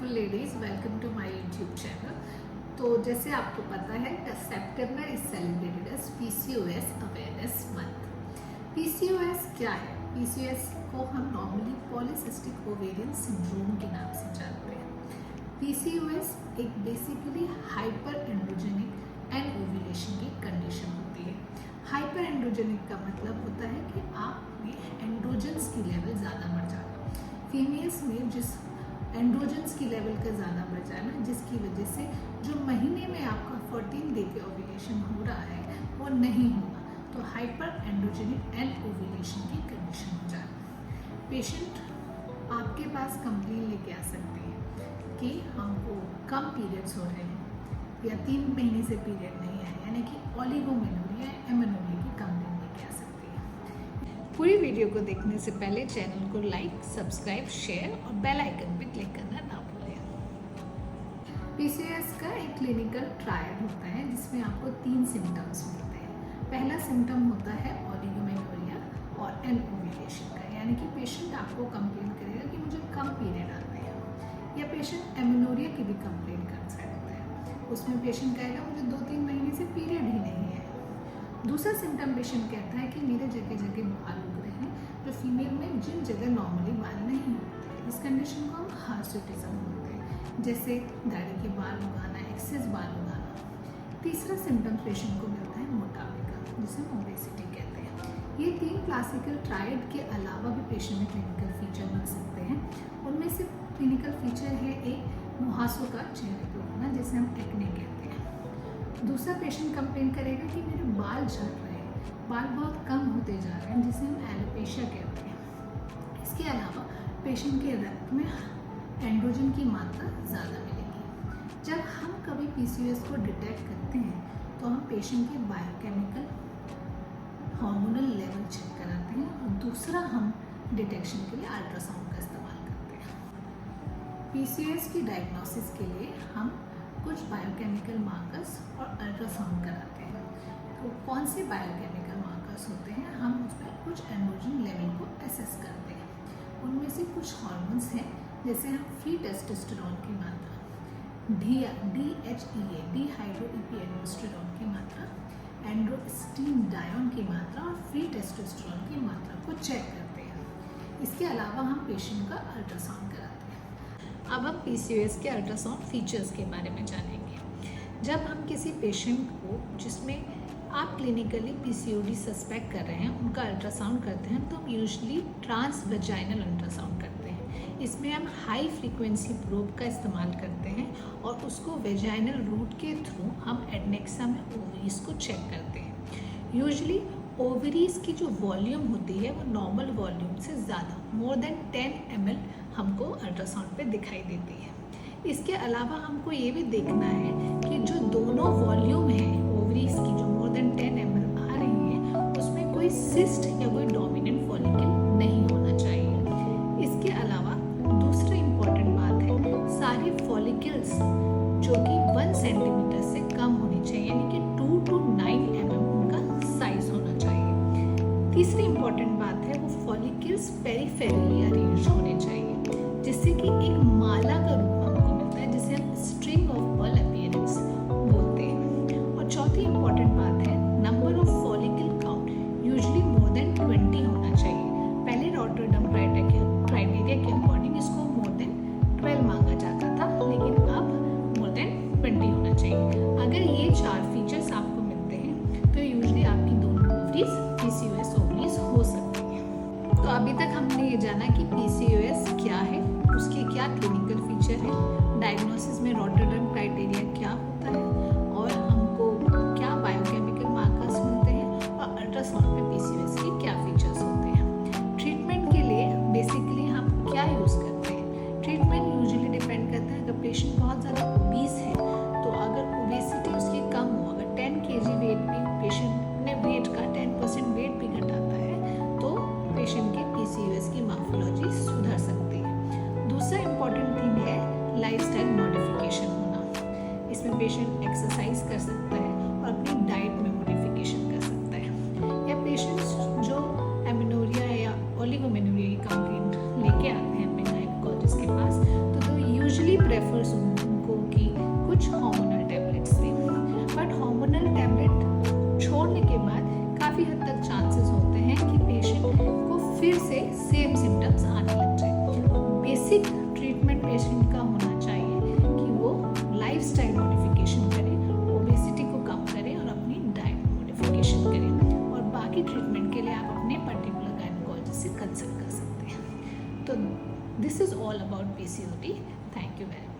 Beautiful ladies, welcome to my YouTube channel. तो जैसे आपको पता है September is celebrated as PCOS awareness month. PCOS क्या है? पीसीओएस को हम नॉर्मली पॉलीसिस्टिक ओवेरियन सिंड्रोम के नाम से जानते हैं। पीसीओएस एक basically hyper androgenic and ovulation की कंडीशन होती है। हाइपर एंड्रोजेनिक का मतलब होता है कि आप में एंड्रोजन्स की लेवल ज़्यादा बढ़ जाना। फीमेल्स में जिस एंड्रोजन्स की लेवल का ज़्यादा बढ़ जाना, जिसकी वजह से जो महीने में आपका 14 डे के ओव्यूलेशन हो रहा है वो नहीं होगा, तो हाइपर एंड्रोजेनिक एंड ओव्यूलेशन की कंडीशन हो जाना। पेशेंट आपके पास कंप्लेन लेके आ सकते हैं कि हमको कम पीरियड्स हो रहे हैं या 3 महीने से पीरियड नहीं है, यानी कि ओलिगोमेनोरिया या एमेनोरिया की कंप्लेन लेके आ सकती है। पूरी वीडियो को देखने से पहले चैनल को लाइक, सब्सक्राइब, शेयर और बेल आइकन पे क्लिक करना ना भूलें। पीसीओएस का एक क्लिनिकल ट्रायल होता है जिसमें आपको 3 सिम्टम्स मिलते हैं। पहला सिम्टम होता है ओलिगोमेनोरिया और एन ओव्यूलेशन का, यानी कि पेशेंट आपको कंप्लेन करेगा कि मुझे कम पीरियड आते हैं, या पेशेंट एमेनोरिया की भी कंप्लेन कर सकता है। उसमें पेशेंट कहेगा मुझे 2-3 महीने से पीरियड ही नहीं है। दूसरा सिम्टम पेशेंट कहता है कि मेरे जगह जगह बाल उग रहे हैं, जो फीमेल में जिन जगह नॉर्मली बाल नहीं होते। इस कंडीशन को हम हार्सुटिज्म बोलते हैं, जैसे दाढ़ी के बाल उगाना, एक्सेस बाल उगाना। तीसरा सिम्टम पेशेंट को मिलता है मोटापे का, जिसे हम ओबेसिटी कहते हैं। ये 3 क्लासिकल ट्रायड के अलावा भी पेशेंट में क्लिनिकल फीचर मिल सकते हैं। उनमें से क्लिनिकल फीचर है एक मुहासों का चेहरे पर होना, जिसे हम एक्ने कहते हैं। दूसरा पेशेंट कंप्लेन करेगा कि मेरे बाल झड़ रहे हैं, बाल बहुत कम होते जा रहे हैं, जिसे हम एलोपेशिया कहते हैं। इसके अलावा पेशेंट के रक्त में एंड्रोजन की मात्रा ज़्यादा मिलेगी। जब हम कभी पीसीओएस को डिटेक्ट करते हैं तो हम पेशेंट के बायोकेमिकल हार्मोनल लेवल चेक कराते हैं, और दूसरा हम डिटेक्शन के लिए अल्ट्रासाउंड का इस्तेमाल करते हैं। पीसीओएस की डायग्नोसिस के लिए हम कुछ बायोकेमिकल मार्कर्स और अल्ट्रासाउंड कराते हैं। तो कौन से बायोकेमिकल मार्कर्स होते हैं? हम उसमें कुछ एंड्रोजन लेवल को असेस करते हैं। उनमें से कुछ हार्मोन्स हैं, जैसे हम फ्री टेस्टोस्टेरोन की मात्रा, DHEA डिहाइड्रोइपिएनोस्टेरोन की मात्रा, एंड्रोस्टेडियोन की मात्रा और फ्री टेस्टोस्टेरोन की मात्रा को चेक करते हैं। इसके अलावा हम पेशेंट का अल्ट्रासाउंड कराते हैं। अब हम पीसीओएस के अल्ट्रासाउंड फीचर्स के बारे में जानेंगे। जब हम किसी पेशेंट को जिसमें आप क्लिनिकली पीसीओडी सस्पेक्ट कर रहे हैं उनका अल्ट्रासाउंड करते हैं, तो हम यूजुअली ट्रांसवेजाइनल अल्ट्रासाउंड करते हैं। इसमें हम हाई फ्रीक्वेंसी प्रोब का इस्तेमाल करते हैं और उसको वेजाइनल रूट के थ्रू हम एडनेक्सा में ओवरीज को चेक करते हैं। यूजुअली ओवरीज की जो वॉल्यूम होती है वो नॉर्मल वॉल्यूम से ज़्यादा, मोर देन 10 ml हमको अल्ट्रासाउंड पे दिखाई देती है। इसके अलावा हमको ये भी देखना है कि जो दोनों वॉल्यूम है ओवरीज की, जो मोर देन 10 ml आ रही है, उसमें कोई सिस्ट या कोई डोमिनेंट फॉलिकल नहीं होना चाहिए। इसके अलावा दूसरी इम्पॉर्टेंट बात है, सारे फॉलिकल्स जो कि 1 सेंटीमीटर से कम होनी चाहिए, यानी कि 2 to 9 mm उनका साइज होना चाहिए। तीसरी इम्पॉर्टेंट बात है, वो फॉलिकल्स पेरिफेरली अरेंज होने चाहिए, जिससे कि एक माला का रूप हमको मिलता है, जिसे हम स्ट्रिंग ऑफ पर्ल अपीयरेंस बोलते हैं। और चौथी इम्पॉर्टेंट बात है, number of follicle count usually more than 20 होना चाहिए। पहले रॉटरडम क्राइटेरिया के अकॉर्डिंग इसको मोर देन 12 मांगा जाता था, लेकिन अब मोर देन 20 होना चाहिए। अगर ये 4 फीचर्स आपको मिलते हैं तो यूजुअली आपकी दोनों ओवरीज पीसीओएस ओवरीज हो सकती है। तो अभी तक हमने ये जाना कि पीसीओएस क्या है, उसके क्या क्लिनिकल फीचर है, डायग्नोसिस में रॉटरडम क्राइटेरिया क्या होता है, और हमको क्या बायोकेमिकल मार्कर्स मिलते हैं, और अल्ट्रासाउंड में पीसीओएस के क्या फीचर्स होते हैं। ट्रीटमेंट के लिए बेसिकली हम क्या यूज़ करते हैं? ट्रीटमेंट यूजुअली डिपेंड करता है, अगर पेशेंट बहुत ज़्यादा ओबीस है तो अगर ओबेसिटी उसकी कम हो, अगर 10 kg वेट भी पेशेंट ने वेट का 10% वेट भी घटाता है, तो पेशेंट के पीसीओएस की मॉर्फोलॉजी सुधर सकती है। दूसरा इम्पॉर्टेंट थिंग है लाइफस्टाइल मॉडिफिकेशन होना। इसमें पेशेंट एक्सरसाइज कर सकता है और अपनी डाइट में मॉडिफिकेशन कर सकता है। या पेशेंट्स जो एमेनोरिया या ओलिगोमेनोरिया की कंप्लेंट लेके आते हैं अपने गायनेकोलॉजिस्ट के पास, तो यूजुअली प्रेफर होने के बाद काफ़ी हद तक चांसेस होते हैं कि पेशेंट को फिर से सेम सिम्टम्स आने लग जाए। बेसिक ट्रीटमेंट पेशेंट का होना चाहिए कि वो लाइफस्टाइल मॉडिफिकेशन करें, ओबेसिटी को कम करें और अपनी डाइट मॉडिफिकेशन करें, और बाकी ट्रीटमेंट के लिए आप अपने पर्टिकुलर गायनेकोलॉजिस्ट से कंसल्ट कर सकते हैं। तो this is all about PCOD। Thank you very much.